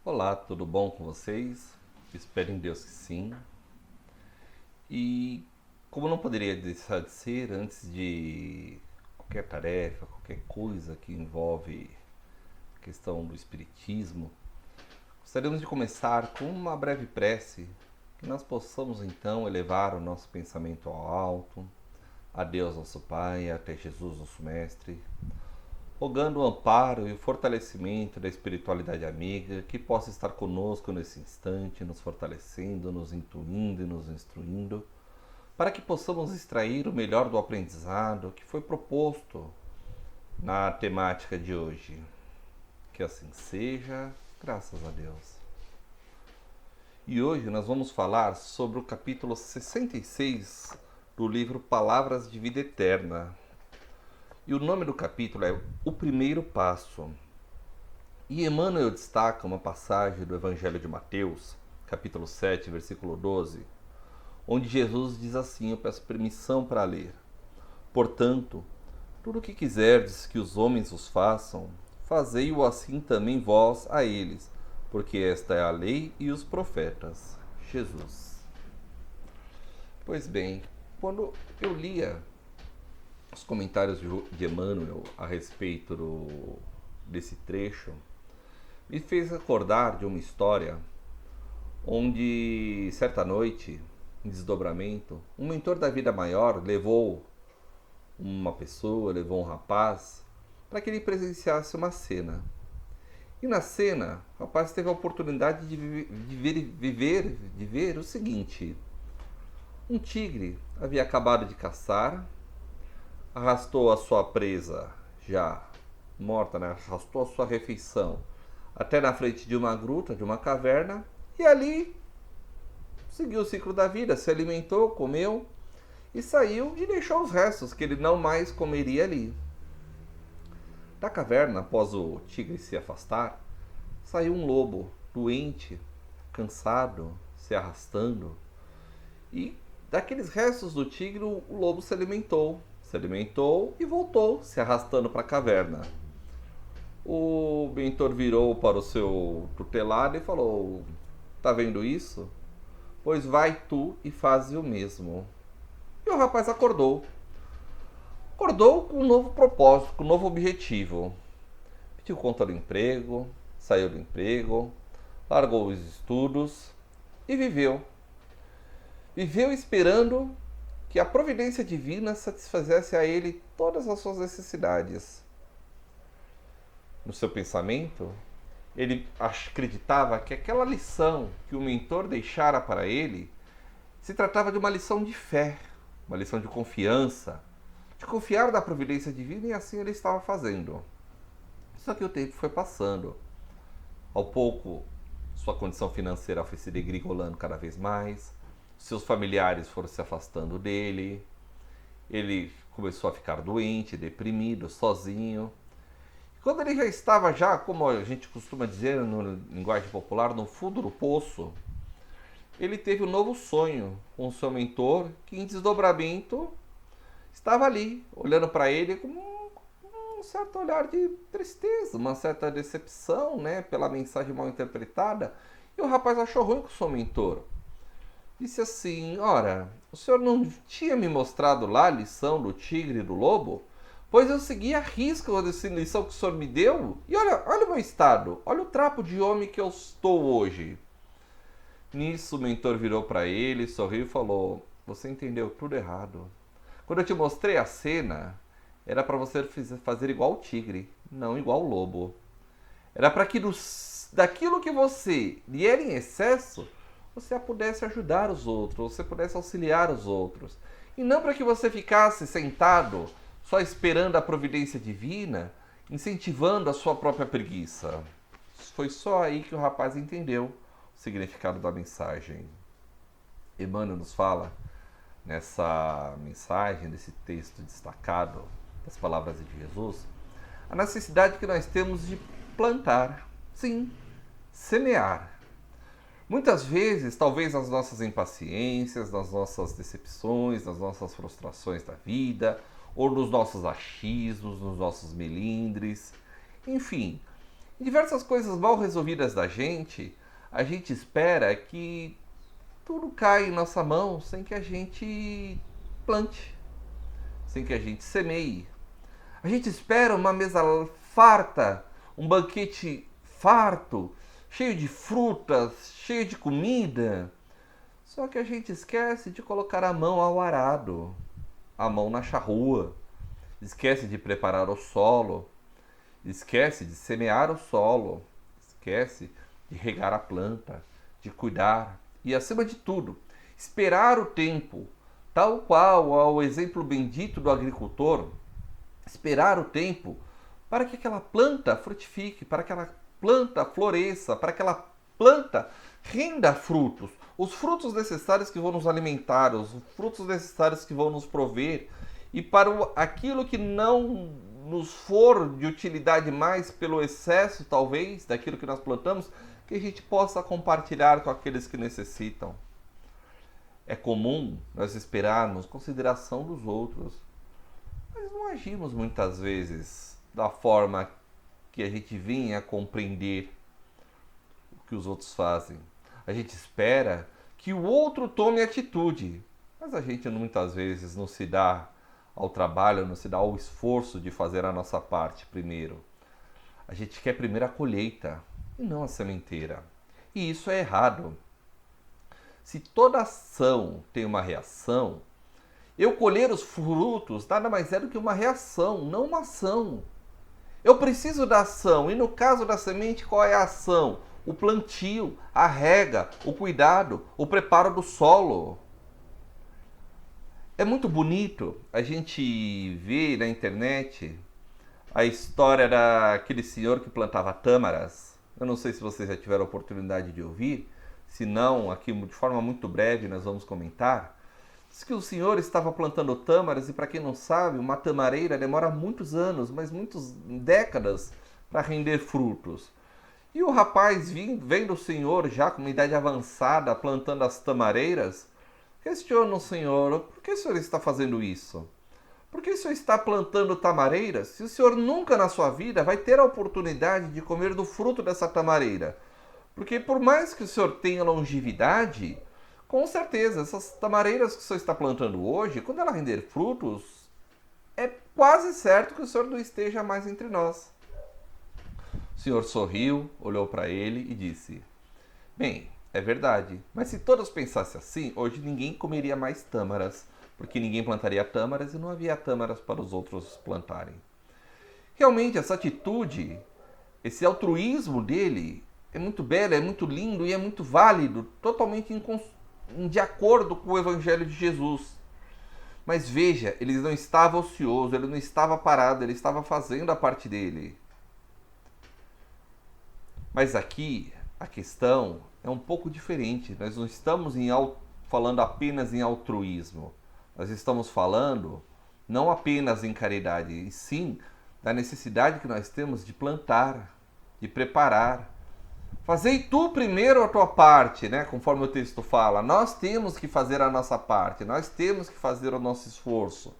Olá, tudo bom com vocês? Espero em Deus que sim. E como não poderia deixar de ser, antes de qualquer tarefa, qualquer coisa que envolve a questão do espiritismo, gostaríamos de começar com uma breve prece, que nós possamos então elevar o nosso pensamento ao alto, a Deus nosso Pai, até Jesus nosso Mestre, rogando o amparo e o fortalecimento da espiritualidade amiga que possa estar conosco nesse instante, nos fortalecendo, nos intuindo e nos instruindo, para que possamos extrair o melhor do aprendizado que foi proposto na temática de hoje. Que assim seja, graças a Deus. E hoje nós vamos falar sobre o capítulo 66 do livro Palavras de Vida Eterna. E o nome do capítulo é O Primeiro Passo. E Emmanuel destaca uma passagem do Evangelho de Mateus, capítulo 7, versículo 12, onde Jesus diz assim, eu peço permissão para ler. Portanto, tudo o que quiserdes que os homens vos façam, fazei-o assim também vós a eles, porque esta é a lei e os profetas. Jesus. Pois bem, quando eu lia os comentários de Emmanuel a respeito desse trecho, me fez recordar de uma história onde, certa noite, em desdobramento, um mentor da vida maior levou uma pessoa, levou um rapaz, para que ele presenciasse uma cena. E na cena, o rapaz teve a oportunidade de ver o seguinte: um tigre havia acabado de caçar, arrastou a sua presa já morta, né? Arrastou a sua refeição até na frente de uma gruta, de uma caverna, e ali seguiu o ciclo da vida, se alimentou, comeu e saiu e deixou os restos que ele não mais comeria ali. Da caverna, após o tigre se afastar, saiu um lobo, doente, cansado, se arrastando, e daqueles restos do tigre o lobo se alimentou e voltou, se arrastando para a caverna. O mentor virou para o seu tutelado e falou: tá vendo isso? Pois vai tu e faz o mesmo. E o rapaz acordou. Acordou com um novo propósito, com um novo objetivo. Pediu conta do emprego, saiu do emprego, largou os estudos e viveu. Viveu esperando que a providência divina satisfizesse a ele todas as suas necessidades. No seu pensamento, ele acreditava que aquela lição que o mentor deixara para ele se tratava de uma lição de fé, uma lição de confiança, de confiar na providência divina, e assim ele estava fazendo. Só que o tempo foi passando. Ao pouco, sua condição financeira foi se degringolando cada vez mais, seus familiares foram se afastando dele, ele começou a ficar doente, deprimido, sozinho. Quando ele já estava, como a gente costuma dizer no linguagem popular, no fundo do poço, ele teve um novo sonho com o seu mentor, que em desdobramento estava ali, olhando para ele com um certo olhar de tristeza, uma certa decepção, né, pela mensagem mal interpretada. E o rapaz achou ruim com o seu mentor. Disse assim: ora, o senhor não tinha me mostrado lá a lição do tigre e do lobo? Pois eu segui a risca a lição que o senhor me deu, e olha o meu estado, olha o trapo de homem que eu estou hoje. Nisso o mentor virou para ele, sorriu e falou: você entendeu tudo errado. Quando eu te mostrei a cena, era para você fazer igual o tigre, não igual o lobo. Era para que daquilo que você lhe era em excesso, você pudesse ajudar os outros, você pudesse auxiliar os outros. E não para que você ficasse sentado só esperando a providência divina, incentivando a sua própria preguiça. Foi só aí que o rapaz entendeu o significado da mensagem. Emmanuel nos fala, nessa mensagem, desse texto destacado, das palavras de Jesus, a necessidade que nós temos de plantar, sim, semear. Muitas vezes, talvez nas nossas impaciências, nas nossas decepções, nas nossas frustrações da vida, ou nos nossos achismos, nos nossos melindres, enfim, Em diversas coisas mal resolvidas da gente, a gente espera que tudo caia em nossa mão sem que a gente plante, sem que a gente semeie. A gente espera uma mesa farta, um banquete farto, cheio de frutas, cheio de comida. Só que a gente esquece de colocar a mão ao arado, a mão na charrua, esquece de preparar o solo, esquece de semear o solo, esquece de regar a planta, de cuidar e, acima de tudo, esperar o tempo, tal qual ao exemplo bendito do agricultor, esperar o tempo para que aquela planta frutifique, para que aquela planta floresça, para que aquela planta renda frutos, os frutos necessários que vão nos alimentar, os frutos necessários que vão nos prover, e para aquilo que não nos for de utilidade mais pelo excesso, talvez, daquilo que nós plantamos, que a gente possa compartilhar com aqueles que necessitam. É comum nós esperarmos consideração dos outros, mas não agimos muitas vezes da forma que a gente vinha a compreender o que os outros fazem. A gente espera que o outro tome atitude, mas a gente muitas vezes não se dá ao trabalho, não se dá ao esforço de fazer a nossa parte primeiro. A gente quer primeiro a colheita e não a sementeira. E isso é errado. Se toda ação tem uma reação, eu colher os frutos nada mais é do que uma reação, não uma ação. Eu preciso da ação, e no caso da semente, qual é a ação? O plantio, a rega, o cuidado, o preparo do solo. É muito bonito a gente ver na internet a história daquele senhor que plantava tâmaras. Eu não sei se vocês já tiveram a oportunidade de ouvir, se não, aqui de forma muito breve nós vamos comentar. Diz que o senhor estava plantando tâmaras e, para quem não sabe, uma tamareira demora muitos anos, mas muitas décadas para render frutos. E o rapaz, vendo o senhor já com uma idade avançada plantando as tamareiras, questiona o senhor: por que o senhor está fazendo isso? Por que o senhor está plantando tamareiras se o senhor nunca na sua vida vai ter a oportunidade de comer do fruto dessa tamareira? Porque por mais que o senhor tenha longevidade, com certeza, essas tamareiras que o senhor está plantando hoje, quando ela render frutos, é quase certo que o senhor não esteja mais entre nós. O senhor sorriu, olhou para ele e disse: bem, é verdade, mas se todos pensassem assim, hoje ninguém comeria mais tâmaras, porque ninguém plantaria tâmaras e não havia tâmaras para os outros plantarem. Realmente, essa atitude, esse altruísmo dele é muito belo, é muito lindo e é muito válido, totalmente de acordo com o Evangelho de Jesus. Mas veja, ele não estava ocioso, ele não estava parado, ele estava fazendo a parte dele. Mas aqui a questão é um pouco diferente. Nós não estamos falando apenas em altruísmo. Nós estamos falando não apenas em caridade, e sim da necessidade que nós temos de plantar, de preparar. Fazei tu primeiro a tua parte, né? Conforme o texto fala. Nós temos que fazer a nossa parte, nós temos que fazer o nosso esforço.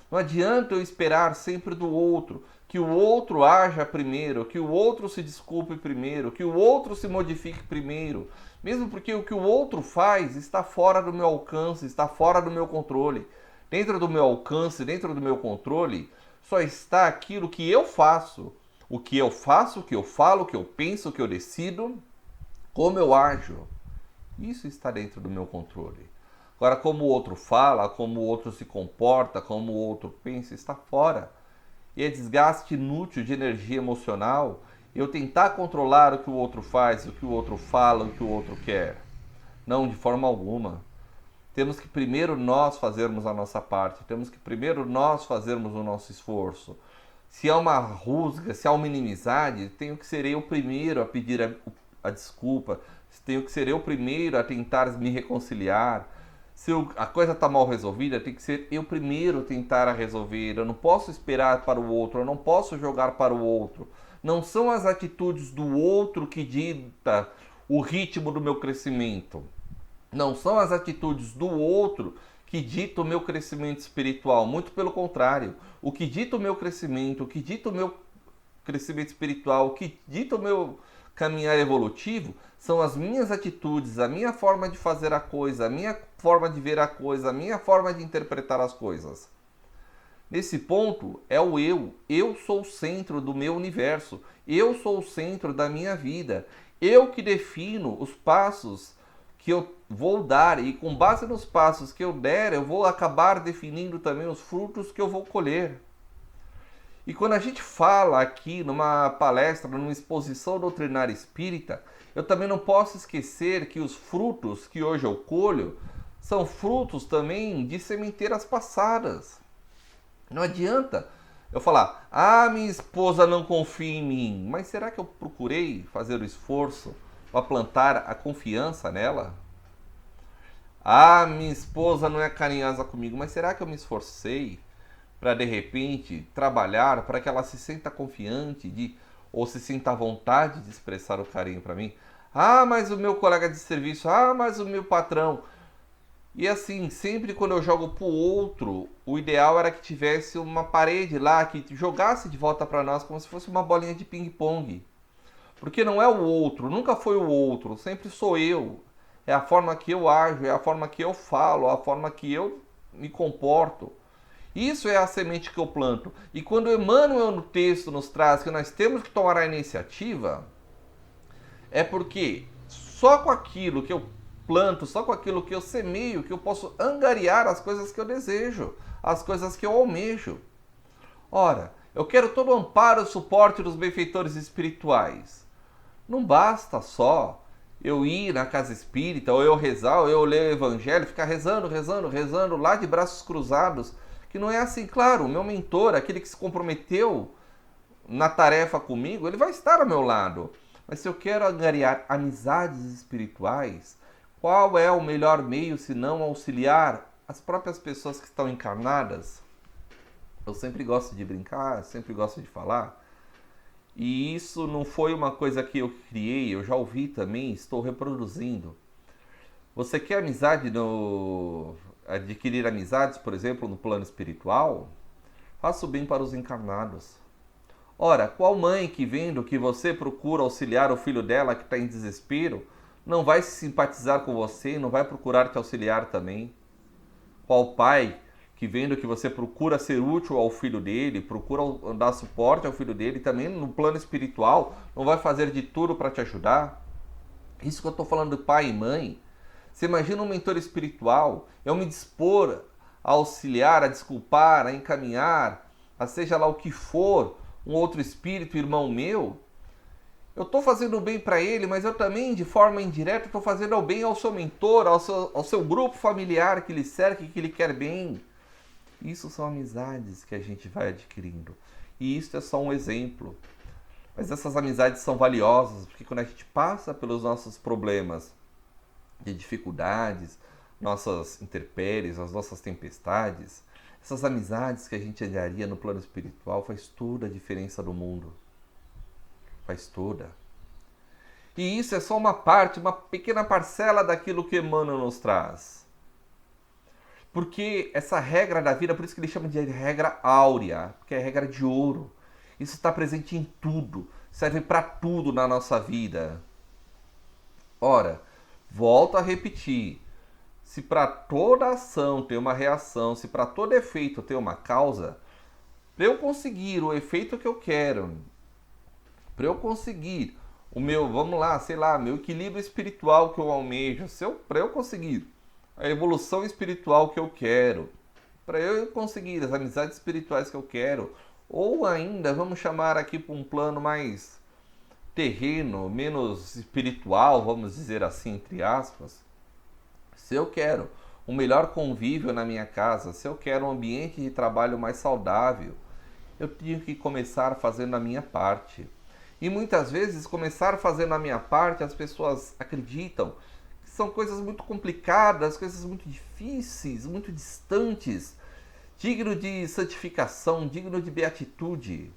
Não adianta eu esperar sempre do outro, que o outro haja primeiro, que o outro se desculpe primeiro, que o outro se modifique primeiro. Mesmo porque o que o outro faz está fora do meu alcance, está fora do meu controle. Dentro do meu alcance, dentro do meu controle, só está aquilo que eu faço. O que eu faço, o que eu falo, o que eu penso, o que eu decido, como eu ajo. Isso está dentro do meu controle. Agora, como o outro fala, como o outro se comporta, como o outro pensa, está fora. E é desgaste inútil de energia emocional eu tentar controlar o que o outro faz, o que o outro fala, o que o outro quer. Não, de forma alguma. Temos que primeiro nós fazermos a nossa parte, temos que primeiro nós fazermos o nosso esforço. Se há uma rusga, se há uma inimizade, tenho que ser eu primeiro a pedir a desculpa, tenho que ser eu primeiro a tentar me reconciliar. Se a coisa está mal resolvida, tem que ser eu primeiro tentar a resolver. Eu não posso esperar para o outro, eu não posso jogar para o outro. Não são as atitudes do outro que dita o ritmo do meu crescimento. Não são as atitudes do outro que dita o meu crescimento espiritual. Muito pelo contrário. O que dita o meu crescimento, o que dita o meu crescimento espiritual, o que dita o meu caminhar evolutivo, são as minhas atitudes, a minha forma de fazer a coisa, a minha forma de ver a coisa, a minha forma de interpretar as coisas. Nesse ponto é o eu. Eu sou o centro do meu universo. Eu sou o centro da minha vida. Eu que defino os passos que eu vou dar, e com base nos passos que eu der, eu vou acabar definindo também os frutos que eu vou colher. E quando a gente fala aqui numa palestra, numa exposição doutrinária espírita, eu também não posso esquecer que os frutos que hoje eu colho são frutos também de sementeiras passadas. Não adianta eu falar, minha esposa não confia em mim, mas será que eu procurei fazer o esforço para plantar a confiança nela? Minha esposa não é carinhosa comigo, mas será que eu me esforcei para de repente trabalhar para que ela se sinta confiante ou se sinta à vontade de expressar o carinho para mim? Mas o meu colega de serviço, mas o meu patrão. E assim, sempre quando eu jogo pro outro, o ideal era que tivesse uma parede lá que jogasse de volta para nós como se fosse uma bolinha de ping-pong. Porque não é o outro, nunca foi o outro, sempre sou eu. É a forma que eu ajo, é a forma que eu falo, a forma que eu me comporto. Isso é a semente que eu planto. E quando Emmanuel no texto nos traz que nós temos que tomar a iniciativa, é porque só com aquilo que eu planto, só com aquilo que eu semeio, que eu posso angariar as coisas que eu desejo, as coisas que eu almejo. Ora, eu quero todo o amparo e suporte dos benfeitores espirituais. Não basta só eu ir na casa espírita, ou eu rezar, ou eu ler o evangelho, ficar rezando lá de braços cruzados, que não é assim. Claro, o meu mentor, aquele que se comprometeu na tarefa comigo, ele vai estar ao meu lado. Mas se eu quero angariar amizades espirituais, qual é o melhor meio se não auxiliar as próprias pessoas que estão encarnadas? Eu sempre gosto de brincar, sempre gosto de falar. E isso não foi uma coisa que eu criei, eu já ouvi também, estou reproduzindo. Você quer adquirir amizades, por exemplo, no plano espiritual? Faça o bem para os encarnados. Ora, qual mãe que vendo que você procura auxiliar o filho dela que está em desespero, não vai se simpatizar com você e não vai procurar te auxiliar também? Qual pai que vendo que você procura ser útil ao filho dele, procura dar suporte ao filho dele, também no plano espiritual, não vai fazer de tudo para te ajudar? Isso que eu estou falando de pai e mãe. Você imagina um mentor espiritual, eu me dispor a auxiliar, a desculpar, a encaminhar, a seja lá o que for, um outro espírito, irmão meu? Eu estou fazendo o bem para ele, mas eu também, de forma indireta, estou fazendo o bem ao seu mentor, ao seu grupo familiar que lhe cerca e que lhe quer bem. Isso são amizades que a gente vai adquirindo. E isso é só um exemplo. Mas essas amizades são valiosas, porque quando a gente passa pelos nossos problemas de dificuldades, nossas intempéries, as nossas tempestades, essas amizades que a gente andaria no plano espiritual faz toda a diferença do mundo. Faz toda. E isso é só uma parte, uma pequena parcela daquilo que Emmanuel nos traz. Porque essa regra da vida, por isso que ele chama de regra áurea, porque é regra de ouro. Isso está presente em tudo, serve para tudo na nossa vida. Ora, volto a repetir, se para toda ação tem uma reação, se para todo efeito tem uma causa, para eu conseguir o efeito que eu quero, para eu conseguir o meu, vamos lá, sei lá, meu equilíbrio espiritual que eu almejo, para eu conseguir a evolução espiritual que eu quero, para eu conseguir as amizades espirituais que eu quero, ou ainda, vamos chamar aqui para um plano mais terreno, menos espiritual, vamos dizer assim, entre aspas, se eu quero um melhor convívio na minha casa, se eu quero um ambiente de trabalho mais saudável, eu tenho que começar fazendo a minha parte. E muitas vezes, começar fazendo a minha parte, as pessoas acreditam que são coisas muito complicadas, coisas muito difíceis, muito distantes, digno de santificação, digno de beatitude.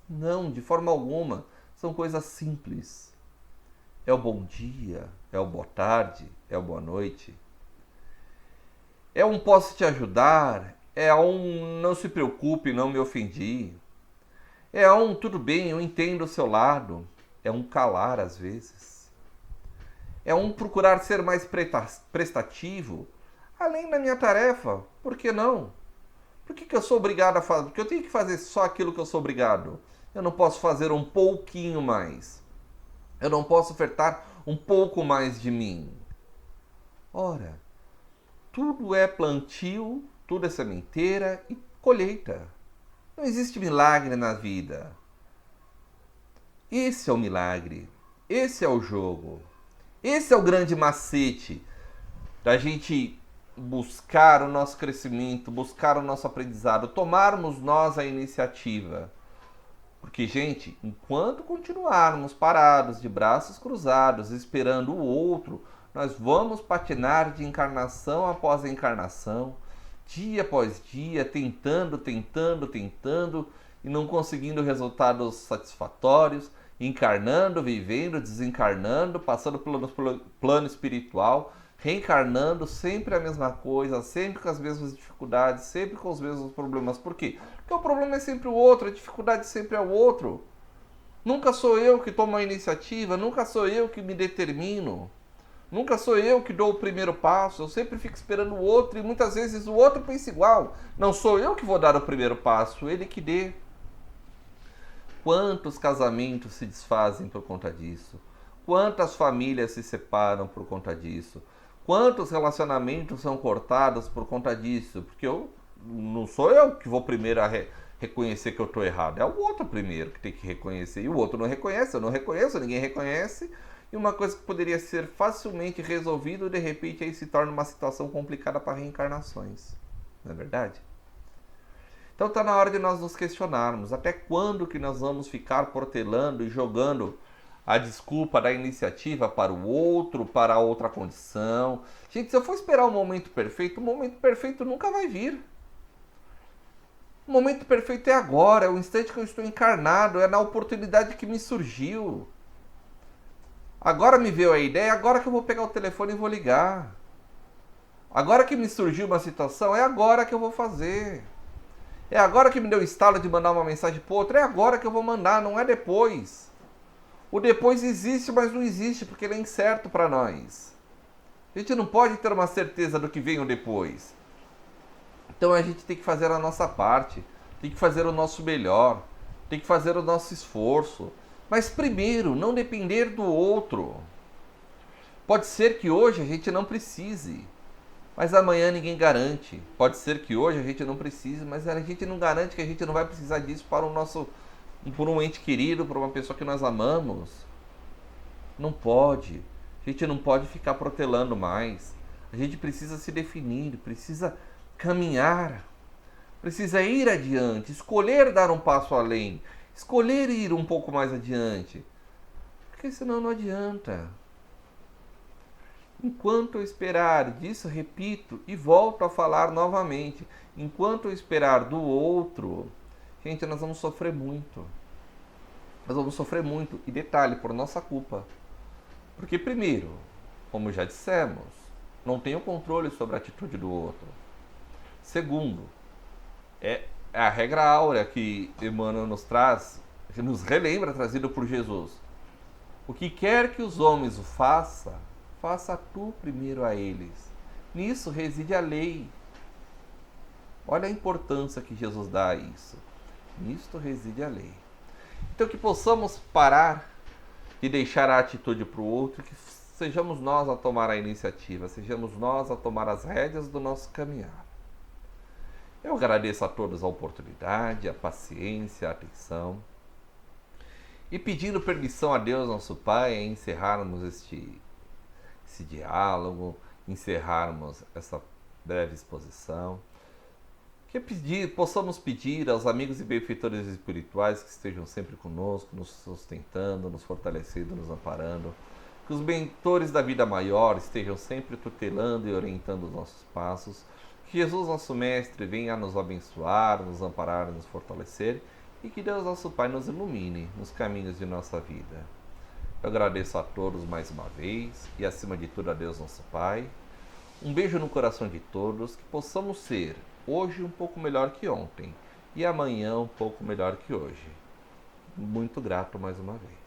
Não, de forma alguma. São coisas simples. É o bom dia, é o boa tarde, é o boa noite. É um posso te ajudar, é um não se preocupe, não me ofendi. É um tudo bem, eu entendo o seu lado. É um calar às vezes. É um procurar ser mais prestativo, além da minha tarefa. Por que não? Por que eu sou obrigado a fazer? Porque eu tenho que fazer só aquilo que eu sou obrigado. Eu não posso fazer um pouquinho mais. Eu não posso ofertar um pouco mais de mim. Ora, tudo é plantio, tudo é sementeira e colheita. Não existe milagre na vida. Esse é o milagre. Esse é o jogo. Esse é o grande macete da gente buscar o nosso crescimento, buscar o nosso aprendizado, tomarmos nós a iniciativa. Porque, gente, enquanto continuarmos parados, de braços cruzados, esperando o outro, nós vamos patinar de encarnação após encarnação, dia após dia, tentando e não conseguindo resultados satisfatórios, encarnando, vivendo, desencarnando, passando pelo plano espiritual, reencarnando, sempre a mesma coisa, sempre com as mesmas dificuldades, sempre com os mesmos problemas. Por quê? Porque o problema é sempre o outro, a dificuldade sempre é o outro. Nunca sou eu que tomo a iniciativa, nunca sou eu que me determino. Nunca sou eu que dou o primeiro passo, eu sempre fico esperando o outro e muitas vezes o outro pensa igual. Não sou eu que vou dar o primeiro passo, ele que dê. Quantos casamentos se desfazem por conta disso? Quantas famílias se separam por conta disso? Quantos relacionamentos são cortados por conta disso? Porque não sou eu que vou primeiro reconhecer que eu estou errado. É o outro primeiro que tem que reconhecer. E o outro não reconhece, eu não reconheço, ninguém reconhece. E uma coisa que poderia ser facilmente resolvida, de repente aí se torna uma situação complicada para reencarnações. Não é verdade? Então está na hora de nós nos questionarmos. Até quando que nós vamos ficar protelando e jogando a desculpa da iniciativa para o outro, para a outra condição? Gente, se eu for esperar o momento perfeito nunca vai vir. O momento perfeito é agora, é o instante que eu estou encarnado, é na oportunidade que me surgiu. Agora me veio a ideia, agora que eu vou pegar o telefone e vou ligar. Agora que me surgiu uma situação, é agora que eu vou fazer. É agora que me deu o estalo de mandar uma mensagem para o outro, é agora que eu vou mandar, não é depois. O depois existe, mas não existe, porque ele é incerto para nós. A gente não pode ter uma certeza do que vem o depois. Então a gente tem que fazer a nossa parte, tem que fazer o nosso melhor, tem que fazer o nosso esforço. Mas primeiro, não depender do outro. Pode ser que hoje a gente não precise, mas amanhã ninguém garante. Pode ser que hoje a gente não precise, mas a gente não garante que a gente não vai precisar disso para por um ente querido, para uma pessoa que nós amamos. Não pode. A gente não pode ficar protelando mais. A gente precisa se definir, precisa caminhar, precisa ir adiante, escolher dar um passo além, escolher ir um pouco mais adiante, porque senão não adianta. Enquanto eu esperar, disso repito e volto a falar novamente, enquanto eu esperar do outro, gente, nós vamos sofrer muito. Nós vamos sofrer muito, e detalhe, por nossa culpa. Porque primeiro, como já dissemos, não tenho controle sobre a atitude do outro. Segundo, é a regra áurea que Emmanuel nos traz, que nos relembra, trazido por Jesus. O que quer que os homens o façam, faça tu primeiro a eles. Nisso reside a lei. Olha a importância que Jesus dá a isso. Nisto reside a lei. Então que possamos parar de deixar a atitude para o outro, que sejamos nós a tomar a iniciativa, sejamos nós a tomar as rédeas do nosso caminhar. Eu agradeço a todos a oportunidade, a paciência, a atenção. E pedindo permissão a Deus, nosso Pai, a encerrarmos esse diálogo, encerrarmos essa breve exposição. Que possamos pedir aos amigos e benfeitores espirituais que estejam sempre conosco, nos sustentando, nos fortalecendo, nos amparando. Que os mentores da vida maior estejam sempre tutelando e orientando os nossos passos. Que Jesus, nosso Mestre, venha nos abençoar, nos amparar, nos fortalecer. E que Deus, nosso Pai, nos ilumine nos caminhos de nossa vida. Eu agradeço a todos mais uma vez e, acima de tudo, a Deus, nosso Pai. Um beijo no coração de todos, que possamos ser hoje um pouco melhor que ontem e amanhã um pouco melhor que hoje. Muito grato mais uma vez.